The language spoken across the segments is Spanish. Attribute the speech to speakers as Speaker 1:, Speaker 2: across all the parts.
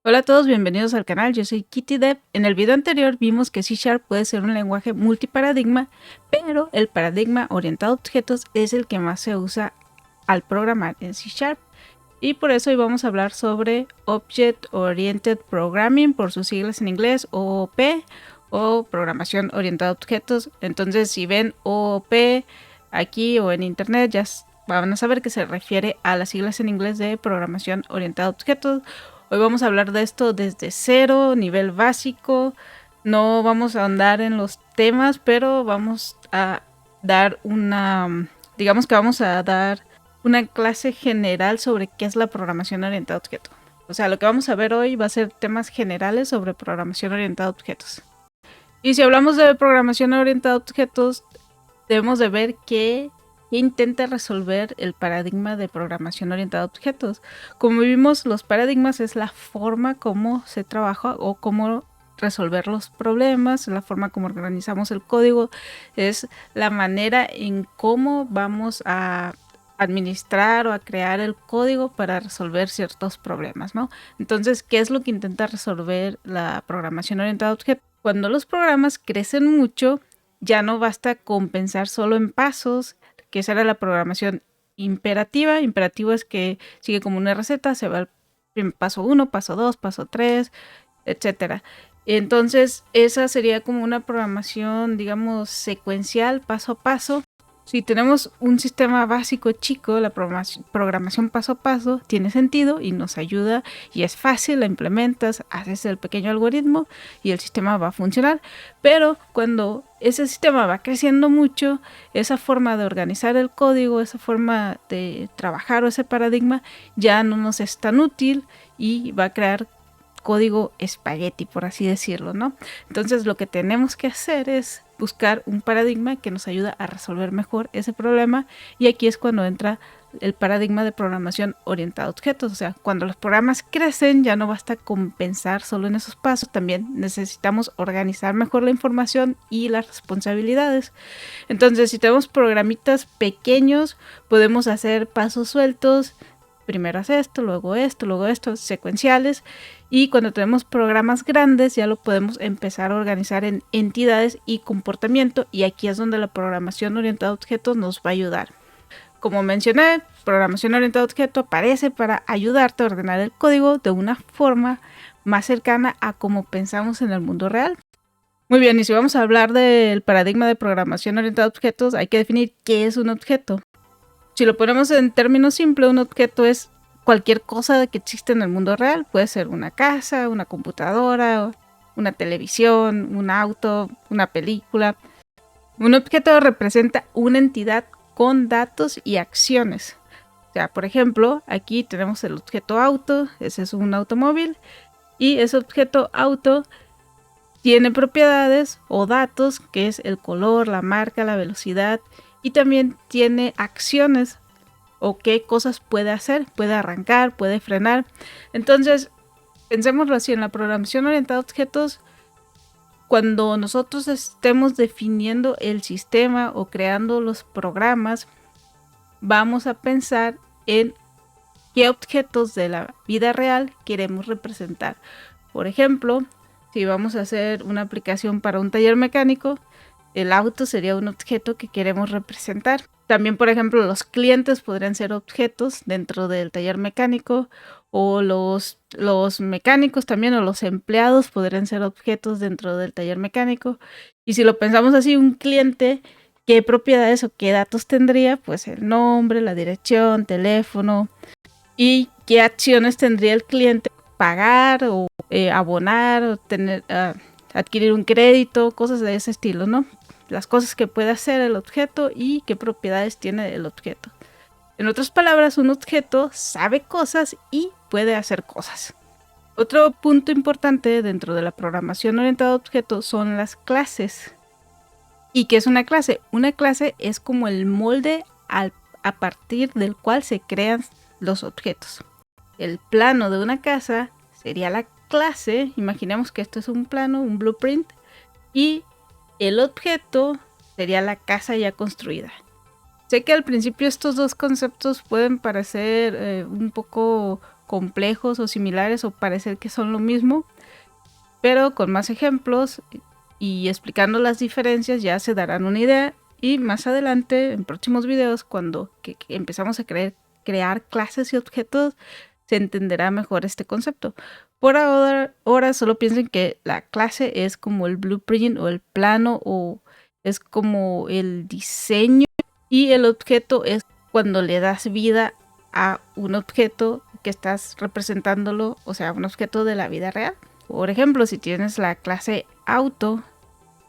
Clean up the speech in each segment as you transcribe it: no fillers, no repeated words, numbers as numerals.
Speaker 1: Hola a todos, bienvenidos al canal, yo soy Kitty Dev. En el video anterior vimos que C# puede ser un lenguaje multiparadigma, pero el paradigma orientado a objetos es el que más se usa al programar en C#. Y por eso hoy vamos a hablar sobre Object Oriented Programming, por sus siglas en inglés, OOP, o programación orientada a objetos. Entonces si ven OOP aquí o en internet ya van a saber que se refiere a las siglas en inglés de programación orientada a objetos. Hoy vamos a hablar de esto desde cero, nivel básico. No vamos a ahondar en los temas, pero vamos a dar digamos que vamos a dar una clase general sobre qué es la programación orientada a objetos. O sea, lo que vamos a ver hoy va a ser temas generales sobre programación orientada a objetos. Y si hablamos de programación orientada a objetos, debemos de ver qué intenta resolver el paradigma de programación orientada a objetos. Como vimos, los paradigmas es la forma como se trabaja o cómo resolver los problemas, la forma como organizamos el código, es la manera en cómo vamos a administrar o a crear el código para resolver ciertos problemas, ¿no? Entonces, ¿qué es lo que intenta resolver la programación orientada a objetos? Cuando los programas crecen mucho, ya no basta con pensar solo en pasos, que esa era la programación imperativa. Imperativo es que sigue como una receta, se va al paso 1, paso 2, paso 3, etcétera. Entonces, esa sería como una programación, digamos, secuencial, paso a paso. Si tenemos un sistema básico chico, la programación paso a paso tiene sentido y nos ayuda y es fácil, la implementas, haces el pequeño algoritmo y el sistema va a funcionar. Pero cuando ese sistema va creciendo mucho, esa forma de organizar el código, esa forma de trabajar o ese paradigma ya no nos es tan útil y va a crear código espagueti, por así decirlo, ¿no? Entonces lo que tenemos que hacer es buscar un paradigma que nos ayuda a resolver mejor ese problema, y aquí es cuando entra el paradigma de programación orientada a objetos. O sea, cuando los programas crecen ya no basta con pensar solo en esos pasos, también necesitamos organizar mejor la información y las responsabilidades. Entonces, si tenemos programitas pequeños, podemos hacer pasos sueltos, primero haz esto, luego esto, secuenciales. Y cuando tenemos programas grandes ya lo podemos empezar a organizar en entidades y comportamiento, y aquí es donde la programación orientada a objetos nos va a ayudar. Como mencioné, programación orientada a objeto aparece para ayudarte a ordenar el código de una forma más cercana a cómo pensamos en el mundo real. Muy bien, y si vamos a hablar del paradigma de programación orientada a objetos, hay que definir qué es un objeto. Si lo ponemos en términos simples, un objeto es cualquier cosa que existe en el mundo real. Puede ser una casa, una computadora, una televisión, un auto, una película. Un objeto representa una entidad con datos y acciones. O sea, por ejemplo, aquí tenemos el objeto auto, ese es un automóvil, y ese objeto auto tiene propiedades o datos, que es el color, la marca, la velocidad, y también tiene acciones o qué cosas puede hacer, puede arrancar, puede frenar. Entonces, pensémoslo así, en la programación orientada a objetos, cuando nosotros estemos definiendo el sistema o creando los programas, vamos a pensar en qué objetos de la vida real queremos representar. Por ejemplo, si vamos a hacer una aplicación para un taller mecánico, el auto sería un objeto que queremos representar. También, por ejemplo, los clientes podrían ser objetos dentro del taller mecánico, o los mecánicos también, o los empleados podrían ser objetos dentro del taller mecánico. Y si lo pensamos así, un cliente, ¿qué propiedades o qué datos tendría? Pues el nombre, la dirección, teléfono, y qué acciones tendría el cliente: pagar o abonar o adquirir un crédito, cosas de ese estilo, ¿no? Las cosas que puede hacer el objeto y qué propiedades tiene el objeto. En otras palabras, un objeto sabe cosas y puede hacer cosas. Otro punto importante dentro de la programación orientada a objetos son las clases. ¿Y qué es una clase? Una clase es como el molde a partir del cual se crean los objetos. El plano de una casa sería la clase. Imaginemos que esto es un plano, un blueprint, y el objeto sería la casa ya construida. Sé que al principio estos dos conceptos pueden parecer un poco complejos o similares o parecer que son lo mismo, pero con más ejemplos y explicando las diferencias ya se darán una idea. Y más adelante, en próximos videos, cuando empezamos a crear clases y objetos, se entenderá mejor este concepto. Por ahora solo piensen que la clase es como el blueprint o el plano, o es como el diseño, y el objeto es cuando le das vida a un objeto que estás representándolo, o sea, un objeto de la vida real. Por ejemplo, si tienes la clase auto,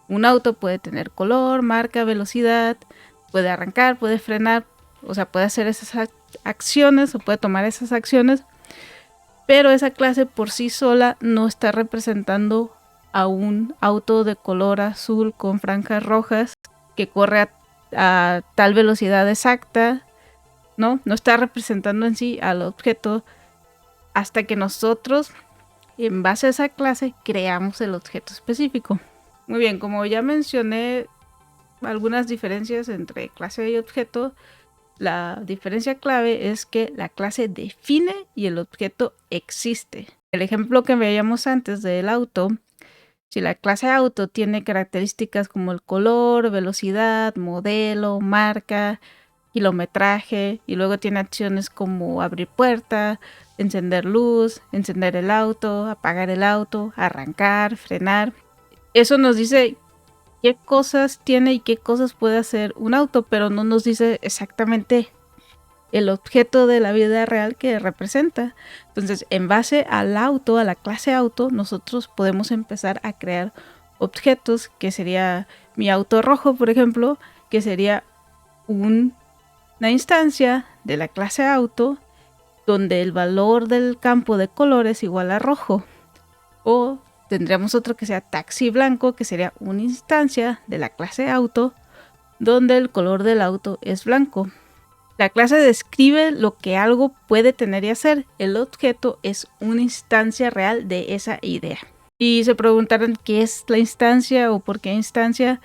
Speaker 1: un auto puede tener color, marca, velocidad, puede arrancar, puede frenar, o sea, puede hacer esas acciones o puede tomar esas acciones, pero esa clase por sí sola no está representando a un auto de color azul con franjas rojas que corre a tal velocidad exacta, ¿no? No está representando en sí al objeto hasta que nosotros, en base a esa clase, creamos el objeto específico. Muy bien, como ya mencioné algunas diferencias entre clase y objeto, la diferencia clave es que la clase define y el objeto existe. El ejemplo que veíamos antes del auto, si la clase auto tiene características como el color, velocidad, modelo, marca, kilometraje, y luego tiene acciones como abrir puerta, encender luz, encender el auto, apagar el auto, arrancar, frenar. Eso nos dice qué cosas tiene y qué cosas puede hacer un auto, pero no nos dice exactamente el objeto de la vida real que representa. Entonces, en base al auto, a la clase auto, nosotros podemos empezar a crear objetos, que sería mi auto rojo, por ejemplo, que sería una instancia de la clase auto donde el valor del campo de color es igual a rojo. O tendríamos otro que sea taxi blanco, que sería una instancia de la clase auto donde el color del auto es blanco. La clase describe lo que algo puede tener y hacer. El objeto es una instancia real de esa idea. Y se preguntarán qué es la instancia o por qué instancia.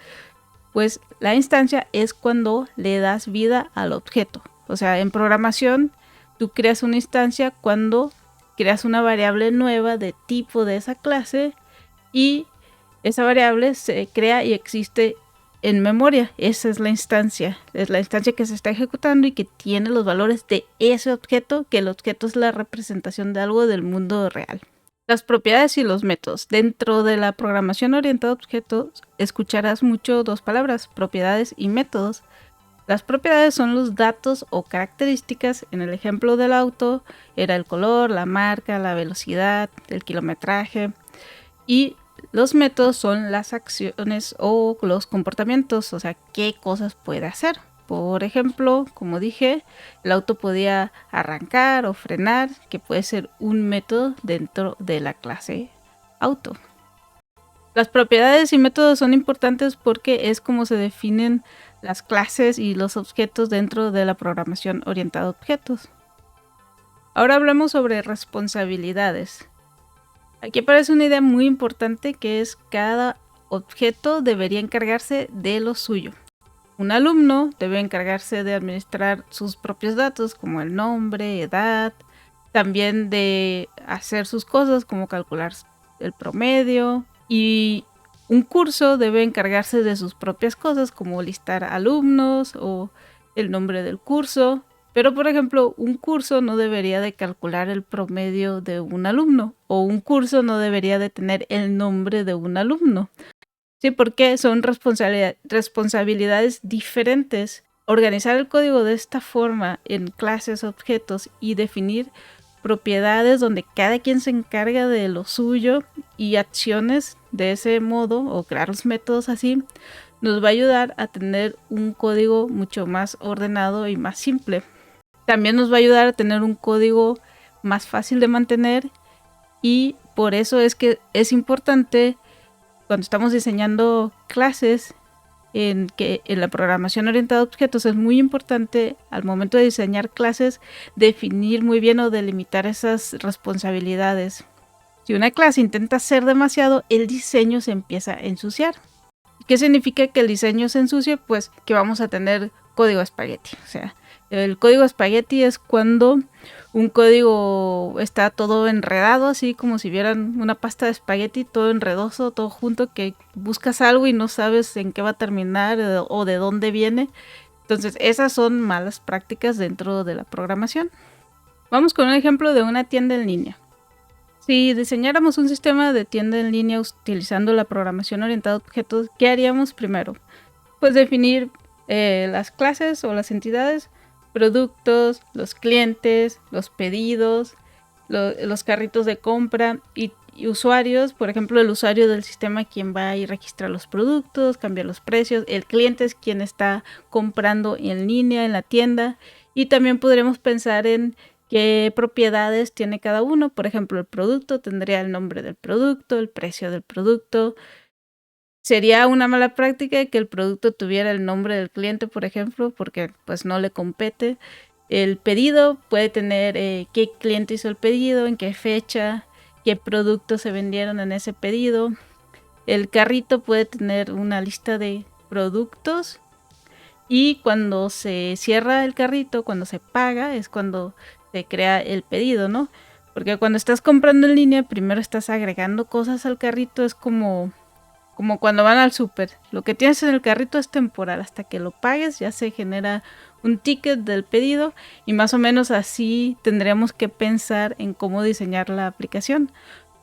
Speaker 1: Pues la instancia es cuando le das vida al objeto. O sea, en programación tú creas una instancia cuando creas una variable nueva de tipo de esa clase y esa variable se crea y existe en memoria. Esa es la instancia que se está ejecutando y que tiene los valores de ese objeto, que el objeto es la representación de algo del mundo real. Las propiedades y los métodos. Dentro de la programación orientada a objetos escucharás mucho dos palabras, propiedades y métodos. Las propiedades son los datos o características. En el ejemplo del auto era el color, la marca, la velocidad, el kilometraje. Y los métodos son las acciones o los comportamientos, o sea, qué cosas puede hacer. Por ejemplo, como dije, el auto podía arrancar o frenar, que puede ser un método dentro de la clase auto. Las propiedades y métodos son importantes porque es como se definen las clases y los objetos dentro de la programación orientada a objetos. Ahora hablemos sobre responsabilidades. Aquí aparece una idea muy importante, que es cada objeto debería encargarse de lo suyo. Un alumno debe encargarse de administrar sus propios datos como el nombre, edad, también de hacer sus cosas como calcular el promedio, y un curso debe encargarse de sus propias cosas como listar alumnos o el nombre del curso. Pero, por ejemplo, un curso no debería de calcular el promedio de un alumno, o un curso no debería de tener el nombre de un alumno. Sí, porque son responsabilidades diferentes. Organizar el código de esta forma en clases, objetos y definir propiedades donde cada quien se encarga de lo suyo y acciones de ese modo, o crear los métodos así, nos va a ayudar a tener un código mucho más ordenado y más simple. También nos va a ayudar a tener un código más fácil de mantener, y por eso es que es importante cuando estamos diseñando clases en la programación orientada a objetos. Es muy importante al momento de diseñar clases definir muy bien o delimitar esas responsabilidades. Si una clase intenta hacer demasiado, el diseño se empieza a ensuciar. ¿Qué significa que el diseño se ensucie? Pues que vamos a tener código espagueti. O sea, el código espagueti es cuando un código está todo enredado, así como si vieran una pasta de espagueti, todo enredoso, todo junto, que buscas algo y no sabes en qué va a terminar o de dónde viene. Entonces, esas son malas prácticas dentro de la programación. Vamos con un ejemplo de una tienda en línea. Si diseñáramos un sistema de tienda en línea utilizando la programación orientada a objetos, ¿qué haríamos primero? Pues definir las clases o las entidades, productos, los clientes, los pedidos, los carritos de compra y usuarios. Por ejemplo, el usuario del sistema, quien va y registra los productos, cambia los precios. El cliente es quien está comprando en línea en la tienda. Y también podremos pensar en qué propiedades tiene cada uno. Por ejemplo, el producto tendría el nombre del producto, el precio del producto. Sería una mala práctica que el producto tuviera el nombre del cliente, por ejemplo, porque pues no le compete. El pedido puede tener qué cliente hizo el pedido, en qué fecha, qué productos se vendieron en ese pedido. El carrito puede tener una lista de productos y cuando se cierra el carrito, cuando se paga, es cuando se crea el pedido, ¿no? Porque cuando estás comprando en línea, primero estás agregando cosas al carrito, es como cuando van al súper. Lo que tienes en el carrito es temporal. Hasta que lo pagues ya se genera un ticket del pedido y más o menos así tendríamos que pensar en cómo diseñar la aplicación.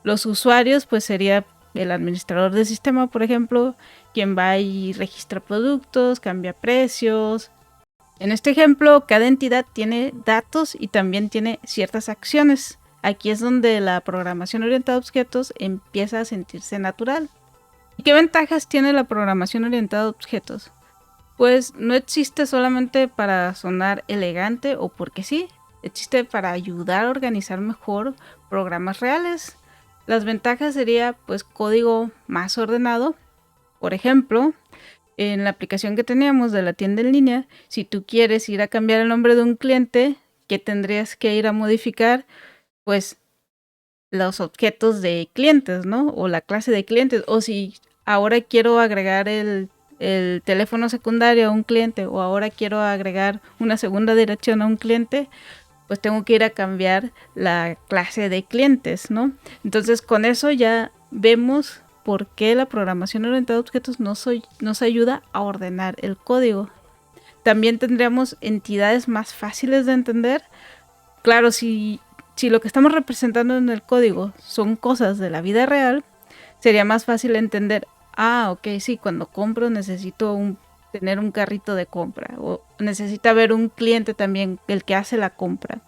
Speaker 1: Los usuarios pues sería el administrador del sistema, por ejemplo, quien va y registra productos, cambia precios. En este ejemplo, cada entidad tiene datos y también tiene ciertas acciones. Aquí es donde la programación orientada a objetos empieza a sentirse natural. ¿Y qué ventajas tiene la programación orientada a objetos? Pues no existe solamente para sonar elegante o porque sí, existe para ayudar a organizar mejor programas reales. Las ventajas sería pues código más ordenado. Por ejemplo, en la aplicación que teníamos de la tienda en línea, si tú quieres ir a cambiar el nombre de un cliente, ¿qué tendrías que ir a modificar? Pues los objetos de clientes, ¿no? O la clase de clientes. O si ahora quiero agregar el teléfono secundario a un cliente o ahora quiero agregar una segunda dirección a un cliente, pues tengo que ir a cambiar la clase de clientes, ¿no? Entonces con eso ya vemos por qué la programación orientada a objetos nos ayuda a ordenar el código. También tendríamos entidades más fáciles de entender. Claro, si lo que estamos representando en el código son cosas de la vida real, sería más fácil entender, ok, sí, cuando compro necesito tener un carrito de compra o necesita haber un cliente también, el que hace la compra.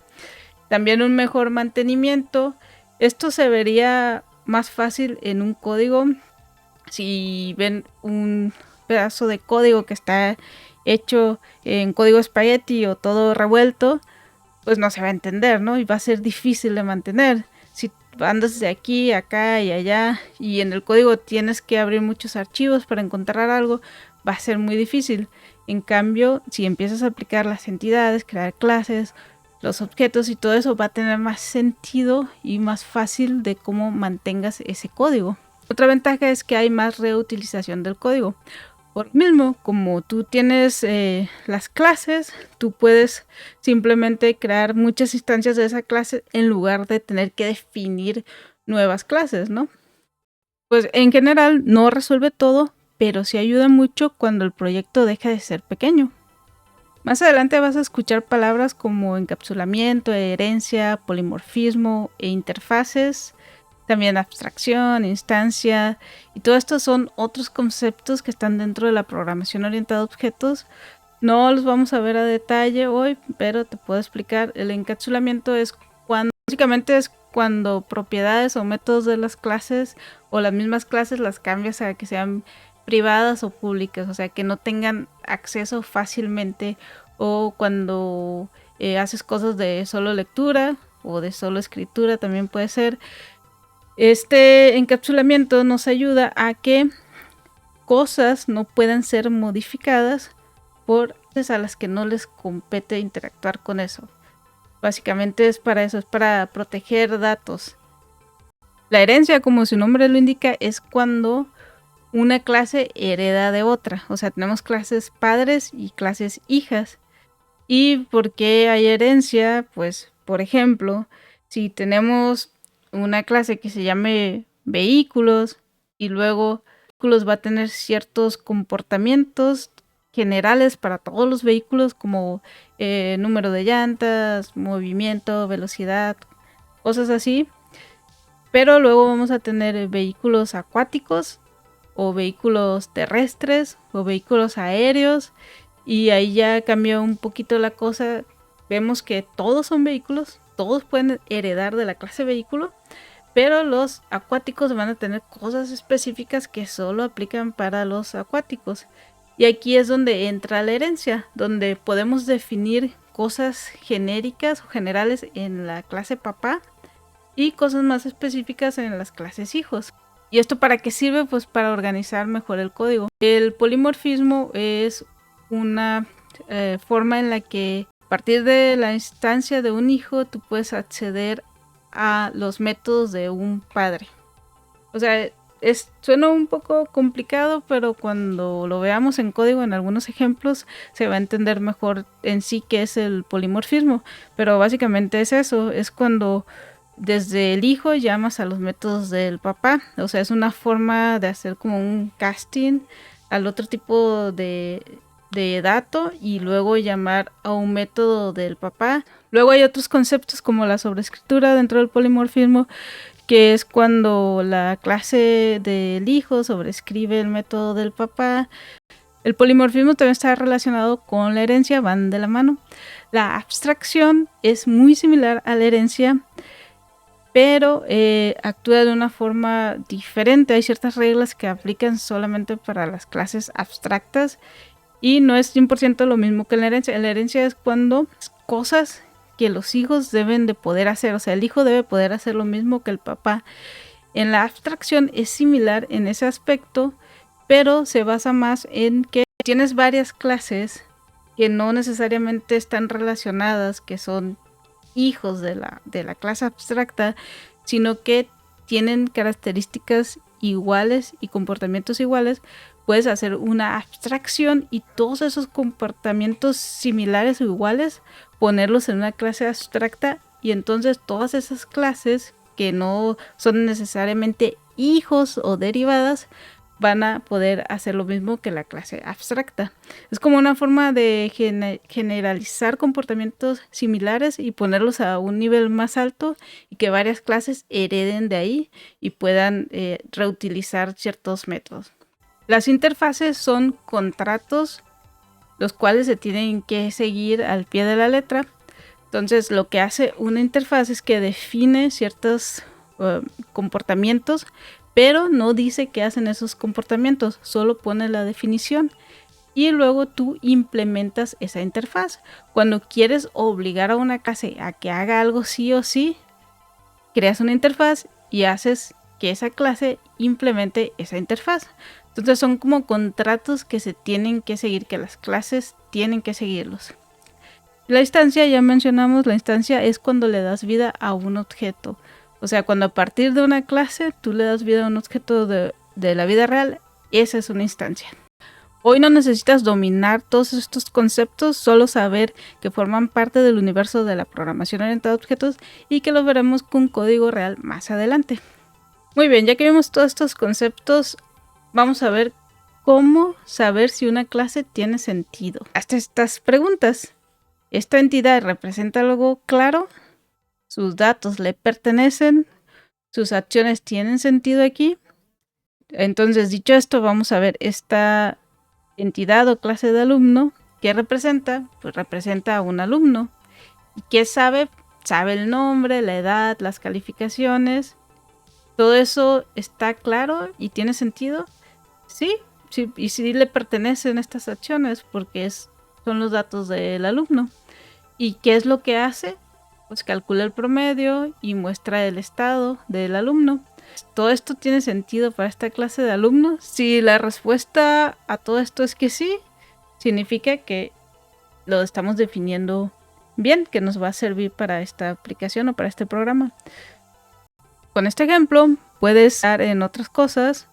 Speaker 1: También un mejor mantenimiento. Esto se vería más fácil en un código. Si ven un pedazo de código que está hecho en código espagueti o todo revuelto, pues no se va a entender, ¿no? Y va a ser difícil de mantener. Si andas de aquí, acá y allá y en el código tienes que abrir muchos archivos para encontrar algo, va a ser muy difícil. En cambio, si empiezas a aplicar las entidades, crear clases, los objetos y todo eso, va a tener más sentido y más fácil de cómo mantengas ese código. Otra ventaja es que hay más reutilización del código. Por lo mismo, como tú tienes las clases, tú puedes simplemente crear muchas instancias de esa clase en lugar de tener que definir nuevas clases, ¿no? Pues en general no resuelve todo, pero sí ayuda mucho cuando el proyecto deja de ser pequeño. Más adelante vas a escuchar palabras como encapsulamiento, herencia, polimorfismo e interfaces. También abstracción, instancia, y todo esto son otros conceptos que están dentro de la programación orientada a objetos. No los vamos a ver a detalle hoy, pero te puedo explicar. El encapsulamiento es básicamente es cuando propiedades o métodos de las clases o las mismas clases las cambias a que sean privadas o públicas, o sea, que no tengan acceso fácilmente, o cuando haces cosas de solo lectura o de solo escritura también puede ser. Este encapsulamiento nos ayuda a que cosas no puedan ser modificadas por a las que no les compete interactuar con eso. Básicamente es para eso, es para proteger datos. La herencia, como su nombre lo indica, es cuando una clase hereda de otra. O sea, tenemos clases padres y clases hijas. ¿Y por qué hay herencia? Pues Por ejemplo, si tenemos una clase que se llame vehículos y luego vehículos va a tener ciertos comportamientos generales para todos los vehículos como número de llantas, movimiento, velocidad, cosas así. Pero luego vamos a tener vehículos acuáticos o vehículos terrestres o vehículos aéreos y ahí ya cambió un poquito la cosa. Vemos que todos son vehículos, todos pueden heredar de la clase vehículo, pero los acuáticos van a tener cosas específicas que solo aplican para los acuáticos. Y aquí es donde entra la herencia, donde podemos definir cosas genéricas o generales en la clase papá y cosas más específicas en las clases hijos. ¿Y esto para qué sirve? Pues para organizar mejor el código. El polimorfismo es una forma en la que a partir de la instancia de un hijo tú puedes acceder a los métodos de un padre. O sea, suena un poco complicado, pero cuando lo veamos en código en algunos ejemplos se va a entender mejor en sí qué es el polimorfismo. Pero básicamente es eso, es cuando desde el hijo llamas a los métodos del papá. O sea, es una forma de hacer como un casting al otro tipo de dato y luego llamar a un método del papá. Luego hay otros conceptos como la sobrescritura dentro del polimorfismo, que es cuando la clase del hijo sobrescribe el método del papá. El polimorfismo también está relacionado con la herencia, van de la mano. La abstracción es muy similar a la herencia, pero actúa de una forma diferente. Hay ciertas reglas que aplican solamente para las clases abstractas y no es 100% lo mismo que la herencia. La herencia es cuando cosas que los hijos deben de poder hacer, o sea, el hijo debe poder hacer lo mismo que el papá. En la abstracción es similar en ese aspecto, pero se basa más en que tienes varias clases que no necesariamente están relacionadas, que son hijos de la clase abstracta, sino que tienen características iguales y comportamientos iguales. Puedes hacer una abstracción y todos esos comportamientos similares o iguales ponerlos en una clase abstracta, y entonces todas esas clases que no son necesariamente hijos o derivadas van a poder hacer lo mismo que la clase abstracta. Es como una forma de generalizar comportamientos similares y ponerlos a un nivel más alto y que varias clases hereden de ahí y puedan reutilizar ciertos métodos. Las interfaces son contratos los cuales se tienen que seguir al pie de la letra. Entonces lo que hace una interfaz es que define ciertos comportamientos, pero no dice qué hacen esos comportamientos, solo pone la definición y luego tú implementas esa interfaz. Cuando quieres obligar a una clase a que haga algo sí o sí, creas una interfaz y haces que esa clase implemente esa interfaz. Entonces son como contratos que se tienen que seguir, que las clases tienen que seguirlos. La instancia, ya mencionamos, la instancia es cuando le das vida a un objeto. O sea, cuando a partir de una clase tú le das vida a un objeto de la vida real, esa es una instancia. Hoy no necesitas dominar todos estos conceptos, solo saber que forman parte del universo de la programación orientada a objetos y que lo veremos con código real más adelante. Muy bien, ya que vimos todos estos conceptos, vamos a ver cómo saber si una clase tiene sentido. Hasta estas preguntas. ¿Esta entidad representa algo claro? ¿Sus datos le pertenecen? ¿Sus acciones tienen sentido aquí? Entonces, dicho esto, vamos a ver esta entidad o clase de alumno. ¿Qué representa? Pues representa a un alumno. ¿Y qué sabe? Sabe el nombre, la edad, las calificaciones. ¿Todo eso está claro y tiene sentido? Sí, y sí le pertenecen estas acciones porque son los datos del alumno. ¿Y qué es lo que hace? Pues calcula el promedio y muestra el estado del alumno. ¿Todo esto tiene sentido para esta clase de alumnos? Si la respuesta a todo esto es que sí, significa que lo estamos definiendo bien, que nos va a servir para esta aplicación o para este programa. Con este ejemplo puedes dar en otras cosas.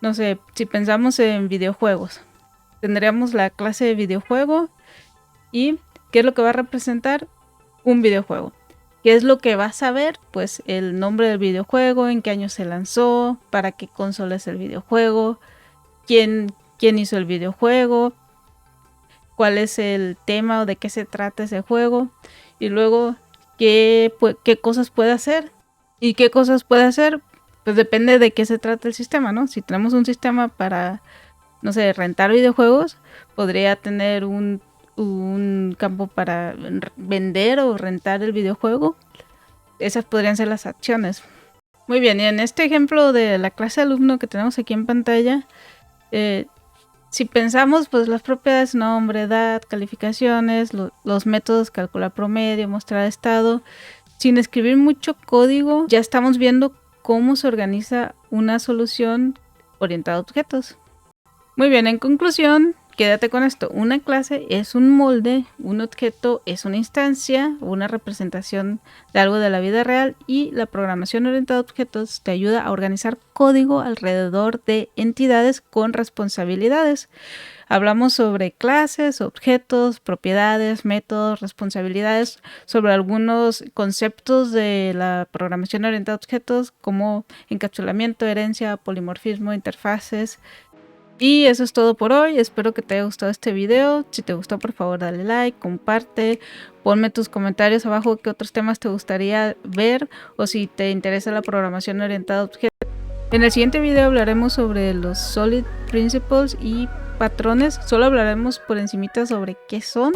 Speaker 1: No sé, si pensamos en videojuegos, tendríamos la clase de videojuego y ¿qué es lo que va a representar? Un videojuego. ¿Qué es lo que vas a ver? Pues el nombre del videojuego, en qué año se lanzó, para qué consola es el videojuego, quién hizo el videojuego, cuál es el tema o de qué se trata ese juego, y luego qué cosas puede hacer. ¿Y qué cosas puede hacer? Pues depende de qué se trata el sistema, ¿no? Si tenemos un sistema para, no sé, rentar videojuegos, podría tener un campo para vender o rentar el videojuego. Esas podrían ser las acciones. Muy bien, y en este ejemplo de la clase de alumno que tenemos aquí en pantalla, si pensamos, pues las propiedades nombre, edad, calificaciones, los métodos, calcular promedio, mostrar estado, sin escribir mucho código, ya estamos viendo cómo se organiza una solución orientada a objetos. Muy bien, en conclusión, quédate con esto. Una clase es un molde, un objeto es una instancia, una representación de algo de la vida real, y la programación orientada a objetos te ayuda a organizar código alrededor de entidades con responsabilidades. Hablamos sobre clases, objetos, propiedades, métodos, responsabilidades, sobre algunos conceptos de la programación orientada a objetos como encapsulamiento, herencia, polimorfismo, interfaces. Y eso es todo por hoy. Espero que te haya gustado este video. Si te gustó, por favor dale like, comparte, ponme tus comentarios abajo qué otros temas te gustaría ver o si te interesa la programación orientada a objetos. En el siguiente video hablaremos sobre los Solid Principles y patrones. Solo hablaremos por encimita sobre qué son,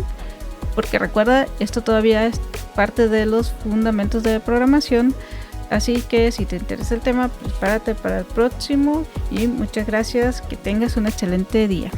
Speaker 1: porque recuerda, esto todavía es parte de los fundamentos de programación. Así que si te interesa el tema, prepárate para el próximo y muchas gracias, que tengas un excelente día.